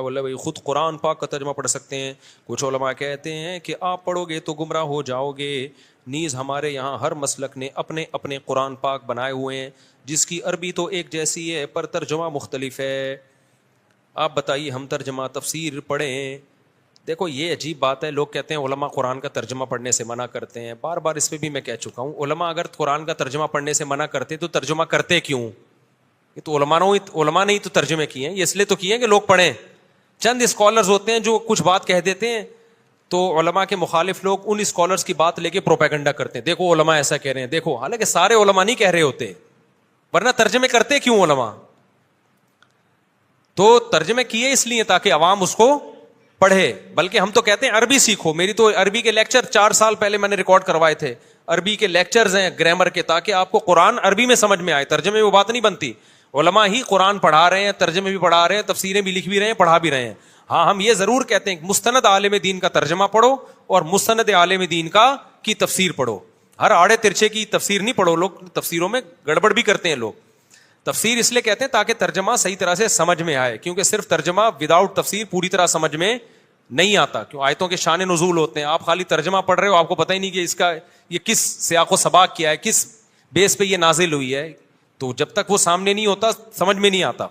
بولے بھائی خود قرآن پاک کا ترجمہ پڑھ سکتے ہیں. کچھ علماء کہتے ہیں کہ آپ پڑھو گے تو گمراہ ہو جاؤ گے. نیز ہمارے یہاں ہر مسلک نے اپنے اپنے قرآن پاک بنائے ہوئے ہیں جس کی عربی تو ایک جیسی ہے پر ترجمہ مختلف ہے. آپ بتائیے ہم ترجمہ تفسیر پڑھیں. دیکھو یہ عجیب بات ہے, لوگ کہتے ہیں علماء قرآن کا ترجمہ پڑھنے سے منع کرتے ہیں. بار بار اس پہ بھی میں کہہ چکا ہوں, علماء اگر قرآن کا ترجمہ پڑھنے سے منع کرتے تو ترجمہ کرتے کیوں؟ یہ تو علماء نے ہی تو ترجمے کیے ہیں, یہ اس لیے تو کیے ہیں کہ لوگ پڑھیں. چند اسکالرز ہوتے ہیں جو کچھ بات کہہ دیتے ہیں تو علماء کے مخالف لوگ ان اسکالرز کی بات لے کے پروپیگنڈا کرتے ہیں, دیکھو علماء ایسا کہہ رہے ہیں دیکھو, حالانکہ سارے علماء نہیں کہہ رہے ہوتے, ورنہ ترجمے کرتے کیوں علماء؟ تو ترجمے کیے اس لیے تاکہ عوام اس کو پڑھے. بلکہ ہم تو کہتے ہیں عربی سیکھو. میری تو عربی کے لیکچر 4 سال پہلے میں نے ریکارڈ کروائے تھے, عربی کے لیکچرز ہیں گرامر کے, تاکہ آپ کو قرآن عربی میں سمجھ میں آئے. ترجمے میں وہ بات نہیں بنتی. علماء ہی قرآن پڑھا رہے ہیں, ترجمے بھی پڑھا رہے ہیں, تفسیریں بھی لکھ بھی رہے ہیں, پڑھا بھی رہے ہیں. ہاں ہم یہ ضرور کہتے ہیں کہ مستند عالم دین کا ترجمہ پڑھو اور مستند عالم دین کی تفسیر پڑھو. ہر آڑے ترچے کی تفسیر نہیں پڑھو. لوگ تفسیروں میں گڑبڑ بھی کرتے ہیں. لوگ تفسیر اس لیے کہتے ہیں تاکہ ترجمہ صحیح طرح سے سمجھ میں آئے, کیونکہ صرف ترجمہ وداؤٹ تفسیر پوری طرح سمجھ میں نہیں آتا. کیوں؟ آیتوں کے شان نزول ہوتے ہیں, آپ خالی ترجمہ پڑھ رہے ہو, آپ کو پتہ ہی نہیں کہ اس کا یہ کس سیاق و سباق کیا ہے, کس بیس پہ یہ نازل ہوئی ہے. تو جب تک وہ سامنے نہیں ہوتا سمجھ میں نہیں آتا.